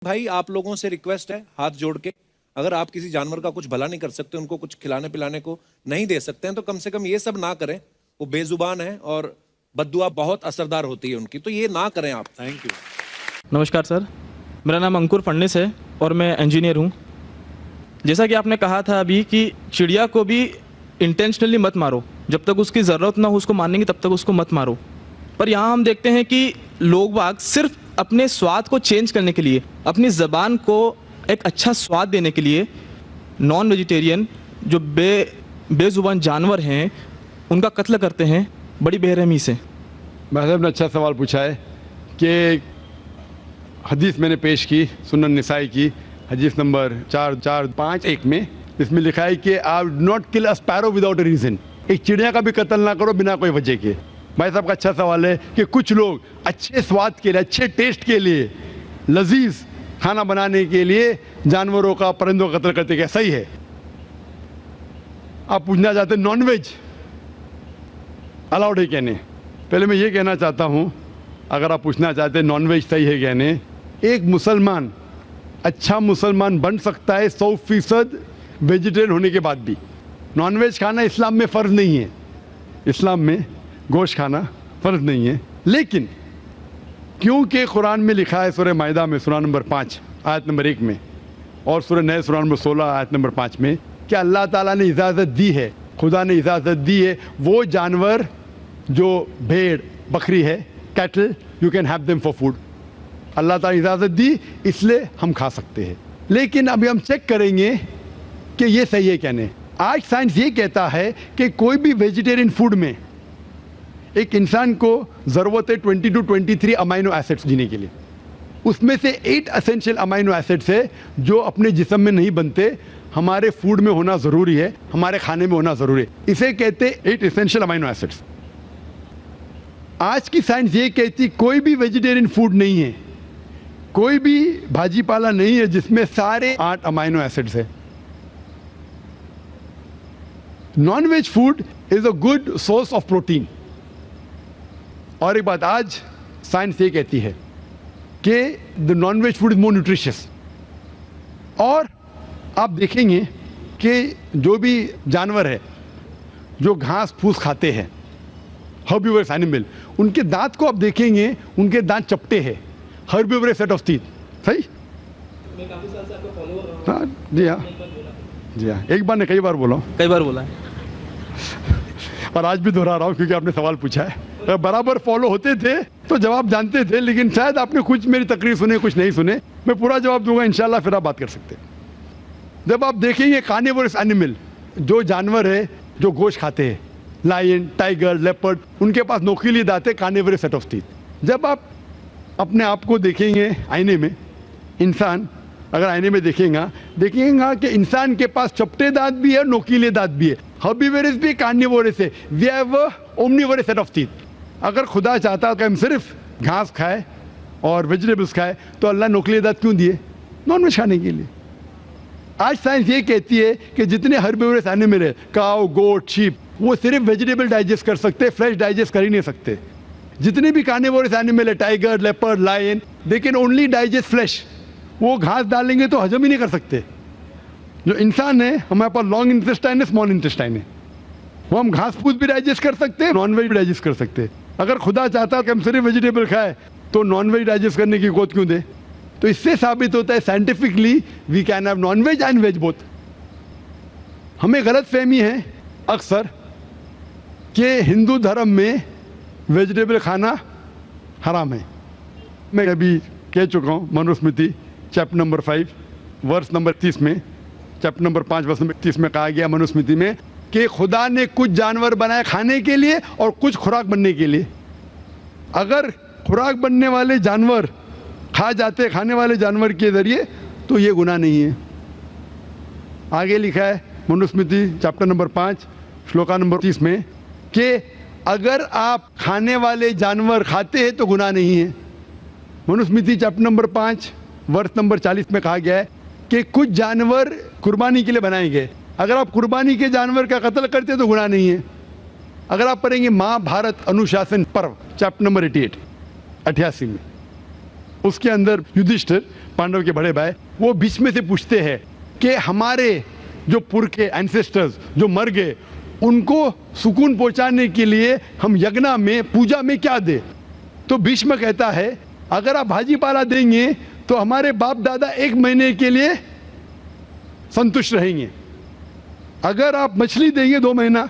भाई आप लोगों से रिक्वेस्ट है हाथ जोड़ के, अगर आप किसी जानवर का कुछ भला नहीं कर सकते, उनको कुछ खिलाने पिलाने को नहीं दे सकते हैं, तो कम से कम ये सब ना करें। वो बेजुबान है और बद्दुआ बहुत असरदार होती है उनकी, तो ये ना करें आप। Thank you. नमस्कार सर, मेरा नाम अंकुर फडणीस है और मैं इंजीनियर हूँ। जैसा कि आपने कहा था अभी कि चिड़िया को भी इंटेंशनली मत मारो, जब तक उसकी ज़रूरत ना हो उसको मारने की तब तक उसको मत मारो। पर यहाँ हम देखते हैं कि लोग बाग सिर्फ अपने स्वाद को चेंज करने के लिए, अपनी ज़बान को एक अच्छा स्वाद देने के लिए नॉन वेजिटेरियन जो बेजुबान जानवर हैं उनका कत्ल करते हैं बड़ी बेरहमी से। भाई साहब ने अच्छा सवाल पूछा है कि हदीस मैंने पेश की सुनन निसाई की हदीस नंबर 4451 में, इसमें लिखा है कि आप not kill a sparrow without a reason. एक चिड़िया का भी कत्ल ना करो बिना कोई वजह के। भाई साहब का अच्छा सवाल है कि कुछ लोग अच्छे स्वाद के लिए, अच्छे टेस्ट के लिए, लजीज खाना बनाने के लिए जानवरों का, परिंदों का कत्ल करते, क्या सही है? आप पूछना चाहते हैं नॉन वेज अलाउड है कहने। पहले मैं ये कहना चाहता हूँ, अगर आप पूछना चाहते हैं नॉन वेज सही है कहने, एक मुसलमान अच्छा मुसलमान बन सकता है 100% वेजिटेरियन होने के बाद भी। नॉन वेज खाना इस्लाम में फ़र्ज़ नहीं है, इस्लाम में गोश्त खाना फ़र्ज़ नहीं है। लेकिन क्योंकि कुरान में लिखा है सूरह माइदा में सूरा नंबर 5 आयत नंबर 1 में और सूरह नह सूरा नंबर 16 आयत नंबर 5 में कि अल्लाह ताला ने इजाज़त दी है, खुदा ने इजाज़त दी है, वो जानवर जो भेड़ बकरी है, cattle, you can have them for food. Allah ताला इजाज़त दी इसलिए हम खा सकते हैं। लेकिन अभी हम चेक करेंगे कि ये सही है क्या नहीं। आज साइंस ये कहता है कि कोई भी वेजिटेरियन फूड में एक इंसान को ज़रूरत है 20 to 23 अमाइनो एसिड्स जीने के लिए। उसमें से 8 एसेंशियल अमाइनो एसिड्स है जो अपने जिस्म में नहीं बनते, हमारे फूड में होना ज़रूरी है, हमारे खाने में होना ज़रूरी है। इसे कहते 8 एसेंशियल अमाइनो एसिड्स। आज की साइंस ये कहती कोई भी वेजिटेरियन फूड नहीं है, कोई भी भाजी पाला नहीं है जिसमें सारे 8 अमाइनो एसिड्स है। Non veg food is a good source of protein. और एक बात आज साइंस ये कहती है कि the non veg food is more nutritious. और आप देखेंगे कि जो भी जानवर है जो घास फूस खाते हैं, हर्बिवरस एनिमल, उनके दांत को आप देखेंगे, उनके दांत चपटे हैं, हर्बिवरस सेट ऑफ टीथ। सही? मैं काफी साल से आपको फॉलो कर रहा हूं। हाँ जी, हाँ जी, हाँ, एक बार ने कई बार बोला, कई बार बोला है और आज भी दोहरा रहा हूँ क्योंकि आपने सवाल पूछा है। बराबर फॉलो होते थे तो जवाब जानते थे, लेकिन शायद आपने कुछ मेरी तकरीर सुने, कुछ नहीं सुने। मैं पूरा जवाब दूंगा इंशाल्लाह, फिर आप बात कर सकते हैं। जब आप देखेंगे कार्निवोरस एनिमल, जो जानवर है जो गोश्त खाते हैं, लायन, टाइगर, लेपर्ड, उनके पास नोकीली दांत है, कार्निवोरस सेट ऑफ टीथ। जब आप अपने आप को देखेंगे आईने में, इंसान अगर आईने में देखेगा कि इंसान के पास चपटे दांत भी है, नोकीले दांत भी है। हर्बिवोरस भी कार्निवोरस है, we have omnivorous set of teeth. अगर खुदा चाहता कि हम सिर्फ घास खाए और वेजिटेबल्स खाए तो अल्लाह नोकीले दांत क्यों दिए? नॉन वेज खाने के लिए। आज साइंस ये कहती है कि जितने हर्बिवोरस एनिमल है, काऊ, गोट, शीप, वो सिर्फ वेजिटेबल डाइजेस्ट कर सकते, फ्लैश डाइजेस्ट कर ही नहीं सकते। जितने भी कार्निवोरस एनिमल है, tiger, leopard, lion, they can only digest flesh. वो घास डालेंगे तो हजम ही नहीं कर सकते। जो इंसान है, हमारे पास लॉन्ग इंटेस्टाइन है, स्मॉल इंटेस्टाइन है, वो हम घास फूस भी डाइजेस्ट कर सकते हैं, नॉन वेज भी डाइजेस्ट कर सकते हैं। अगर खुदा चाहता कि हम सिर्फ वेजिटेबल खाए तो नॉन वेज डाइजेस्ट करने की गोद क्यों दे? तो इससे साबित होता है scientifically we can have non veg and veg both. हमें गलत फहमी है अक्सर कि हिंदू धर्म में वेजिटेबल खाना हराम है। मैं अभी कह चुका हूँ, Manusmriti chapter number 5 verse number 30 में, चैप्टर नंबर 5 वर्स नंबर 30 में कहा गया मनुस्मृति में कि खुदा ने कुछ जानवर बनाए खाने के लिए और कुछ खुराक बनने के लिए। अगर खुराक बनने वाले जानवर खा जाते खाने वाले जानवर के ज़रिए तो ये गुनाह नहीं है। आगे लिखा है Manusmriti chapter number 5 shloka number 30 में कि अगर आप खाने वाले जानवर खाते हैं तो गुनाह नहीं है। मनुस्मृति चैप्टर नंबर 5 वर्ष नंबर 40 में कहा गया है कि कुछ जानवर कुर्बानी के लिए बनाए गए। अगर आप कुर्बानी के जानवर का कत्ल करते तो गुनाह नहीं है। अगर आप पढ़ेंगे महाभारत अनुशासन पर्व चैप्टर नंबर 88 में, उसके अंदर युधिष्ठिर, पांडव के बड़े भाई, वो बीच में से पूछते हैं कि हमारे जो पुरखे एंसेस्टर्स जो मर गए उनको सुकून पहुंचाने के लिए हम यज्ञ में पूजा में क्या दे। तो भीष्म कहता है अगर आप भाजी पाला देंगे तो हमारे बाप दादा 1 महीने के लिए संतुष्ट रहेंगे, अगर आप मछली देंगे 2 महीना,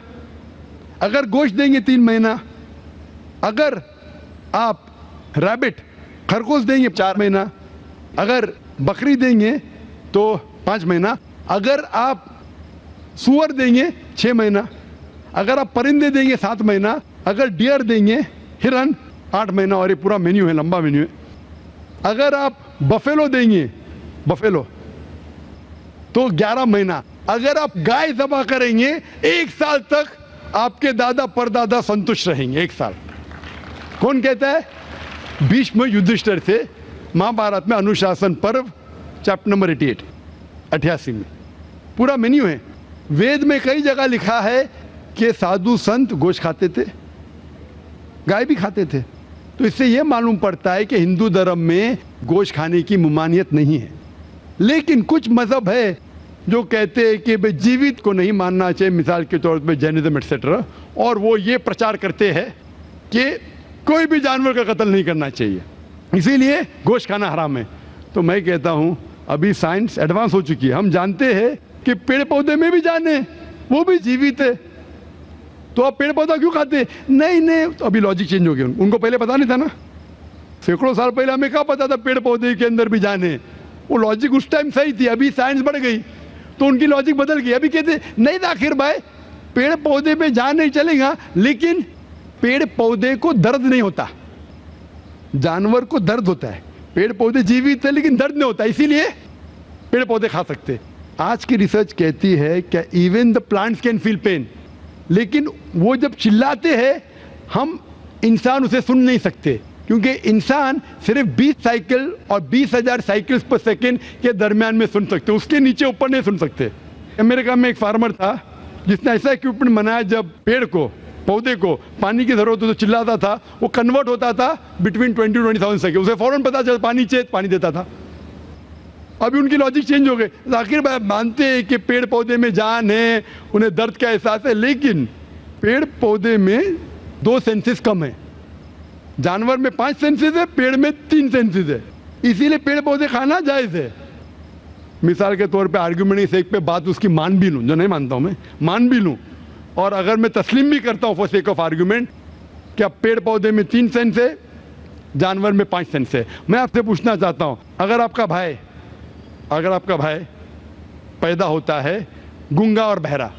अगर गोश्त देंगे 3 महीना, अगर आप रैबिट खरगोश देंगे 4 महीना, अगर बकरी देंगे तो 5 महीना, अगर आप सुअर देंगे 6 महीना, अगर आप परिंदे देंगे 7 महीना, अगर डियर देंगे हिरन 8 महीना। और ये पूरा मेन्यू है, लंबा मेन्यू है। अगर आप बफेलो देंगे बफेलो तो 11 महीना, अगर आप गाय ज़बह करेंगे 1 साल तक आपके दादा परदादा संतुष्ट रहेंगे। 1 साल। कौन कहता है? भीष्म युधिष्ठिर से महाभारत में अनुशासन पर्व चैप्टर नंबर 88 में पूरा मेन्यू है। वेद में कई जगह लिखा है कि साधु संत गोश्त खाते थे, गाय भी खाते थे। तो इससे यह मालूम पड़ता है कि हिंदू धर्म में गोश्त खाने की ममानियत नहीं है। लेकिन कुछ मजहब है जो कहते हैं कि भाई जीवित को नहीं मानना चाहिए, मिसाल के तौर पे जैनिज्म एक्सेट्रा, और वो ये प्रचार करते हैं कि कोई भी जानवर का कत्ल नहीं करना चाहिए, इसीलिए गोश्त खाना हराम है। तो मैं कहता हूँ अभी साइंस एडवांस हो चुकी है, हम जानते हैं कि पेड़ पौधे में भी जान है, वो भी जीवित है, तो आप पेड़ पौधा क्यों खाते? नहीं, तो अभी लॉजिक चेंज हो गया। उनको पहले पता नहीं था ना, सैकड़ों साल पहले हमें क्या पता था पेड़ पौधे के अंदर भी जान है। वो लॉजिक उस टाइम सही थी, अभी साइंस बढ़ गई तो उनकी लॉजिक बदल गई। अभी कहते नहीं था आखिर भाई पेड़ पौधे पे जान नहीं चलेगा, लेकिन पेड़ पौधे को दर्द नहीं होता, जानवर को दर्द होता है। पेड़ पौधे जीवित है लेकिन दर्द नहीं होता, इसीलिए पेड़ पौधे खा सकते। आज की रिसर्च कहती है कि even the plants can feel pain, लेकिन वो जब चिल्लाते हैं हम इंसान उसे सुन नहीं सकते, क्योंकि इंसान सिर्फ 20 साइकिल और 20,000 साइकिल्स पर सेकेंड के दरमियान में सुन सकते, उसके नीचे ऊपर नहीं सुन सकते। अमेरिका में एक फार्मर था जिसने ऐसा इक्विपमेंट बनाया, जब पेड़ को पौधे को पानी की जरूरत हो तो चिल्लाता था, वो कन्वर्ट होता था बिटवीन 20,000 सेकेंड, उसे फौरन पता चला पानी चाहिए, पानी देता था। अभी उनकी लॉजिक चेंज हो गई। आखिर भाई मानते हैं कि पेड़ पौधे में जान है, उन्हें दर्द का एहसास है, लेकिन पेड़ पौधे में 2 सेंसेस कम है, जानवर में 5 सेंसेस है, पेड़ में 3 सेंसेस है, इसीलिए पेड़ पौधे खाना जायज है। मिसाल के तौर पे आर्ग्यूमेंट इस एक पे बात उसकी मान भी लूँ, जो नहीं मानता हूँ मैं, मान भी लूँ, और अगर मैं तस्लीम भी करता हूँ फॉर सेक ऑफ आर्ग्यूमेंट कि अब पेड़ पौधे में 3 सेंस है, जानवर में 5 सेंस है। मैं आपसे पूछना चाहता हूँ, अगर आपका भाई पैदा होता है गूंगा और बहरा,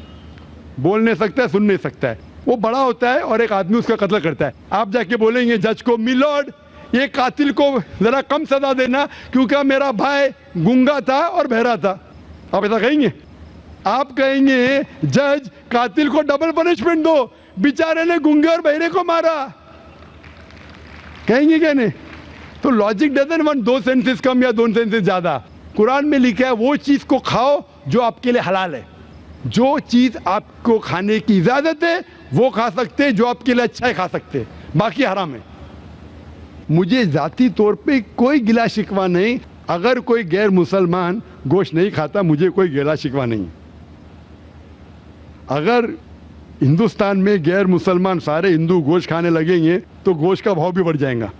बोल नहीं सकता है, सुन नहीं सकता है, वो बड़ा होता है और एक आदमी उसका कत्ल करता है, आप जाके बोलेंगे जज को, मिलॉर्ड ये कातिल को जरा कम सजा देना क्योंकि मेरा भाई गूंगा था और बहरा था, आप ऐसा कहेंगे? आप कहेंगे जज कातिल को डबल पनिशमेंट दो, बेचारे ने गूंगे और बहरे को मारा, कहेंगे क्या नहीं? तो लॉजिक डजंट वांट 2 सेंसेस कम या 2 सेंसेस ज्यादा। कुरान में लिखा है वो चीज को खाओ जो आपके लिए हलाल है, जो चीज आपको खाने की इजाजत है वो खा सकते हैं, जो आपके लिए अच्छा है खा सकते हैं, बाकी हराम है। मुझे जाती तौर पे कोई गिला शिकवा नहीं, अगर कोई गैर मुसलमान गोश्त नहीं खाता मुझे कोई गिला शिकवा नहीं। अगर हिंदुस्तान में गैर मुसलमान सारे हिंदू गोश्त खाने लगेंगे तो गोश्त का भाव भी बढ़ जाएगा।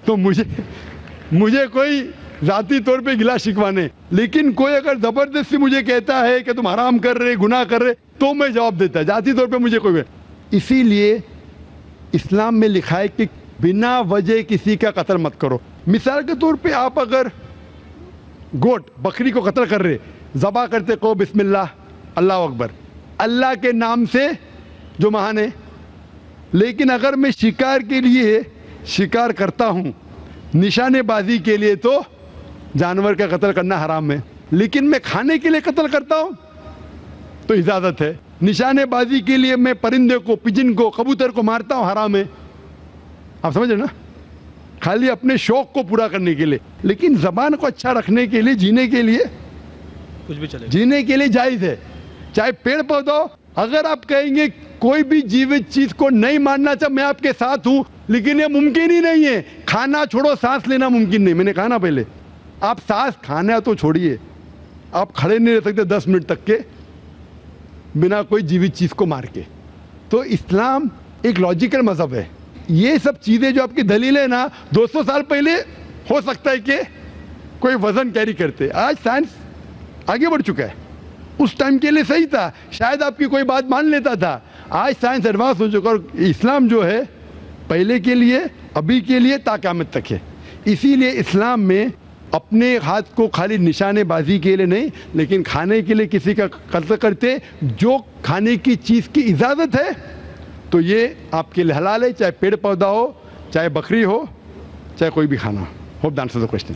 तो मुझे कोई जाती तौर पे गिला शिकवा नहीं, लेकिन कोई अगर जबरदस्ती मुझे कहता है कि तुम हराम कर रहे, गुनाह कर रहे, तो मैं जवाब देता। जाती तौर पे मुझे कोई, इसीलिए इस्लाम में लिखा है कि बिना वजह किसी का कत्ल मत करो। मिसाल के तौर पे आप अगर गोट बकरी को कत्ल कर रहे, ज़बा करते को बिस्मिल्लाह अल्लाह अकबर, अल्लाह के नाम से जो महान है, लेकिन अगर मैं शिकार के लिए शिकार करता हूँ, निशानेबाजी के लिए, तो जानवर का कत्ल करना हराम है, लेकिन मैं खाने के लिए कत्ल करता हूँ तो इजाज़त है। निशानेबाजी के लिए मैं परिंदे को, पिजन को, कबूतर को मारता हूँ, हराम है। आप समझ रहे ना? खाली अपने शौक को पूरा करने के लिए, लेकिन जबान को अच्छा रखने के लिए, जीने के लिए कुछ भी चलेगा, जीने के लिए जायज़ है। चाहे पेड़ पौधा, अगर आप कहेंगे कोई भी जीवित चीज को नहीं मानना चाहिए, मैं आपके साथ हूं, लेकिन ये मुमकिन ही नहीं है, खाना छोड़ो, सांस लेना मुमकिन नहीं। मैंने कहा ना पहले, आप सांस खाना तो छोड़िए, आप खड़े नहीं रह सकते 10 मिनट तक के बिना कोई जीवित चीज को मार के। तो इस्लाम एक लॉजिकल मजहब है। ये सब चीजें जो आपकी दलील है ना, 200 साल पहले हो सकता है कि कोई वजन कैरी करते, आज साइंस आगे बढ़ चुका है। उस टाइम के लिए सही था, शायद आपकी कोई बात मान लेता था। आज साइंस एडवांस हो चुका और इस्लाम जो है पहले के लिए, अभी के लिए, ता क़यामत तक है। इसीलिए इस्लाम में अपने हाथ को खाली निशानेबाजी के लिए नहीं, लेकिन खाने के लिए किसी का कत्ल करते, जो खाने की चीज़ की इजाज़त है तो ये आपके लिए हलाल है, चाहे पेड़ पौधा हो, चाहे बकरी हो, चाहे कोई भी खाना हो। Hope the answer the question.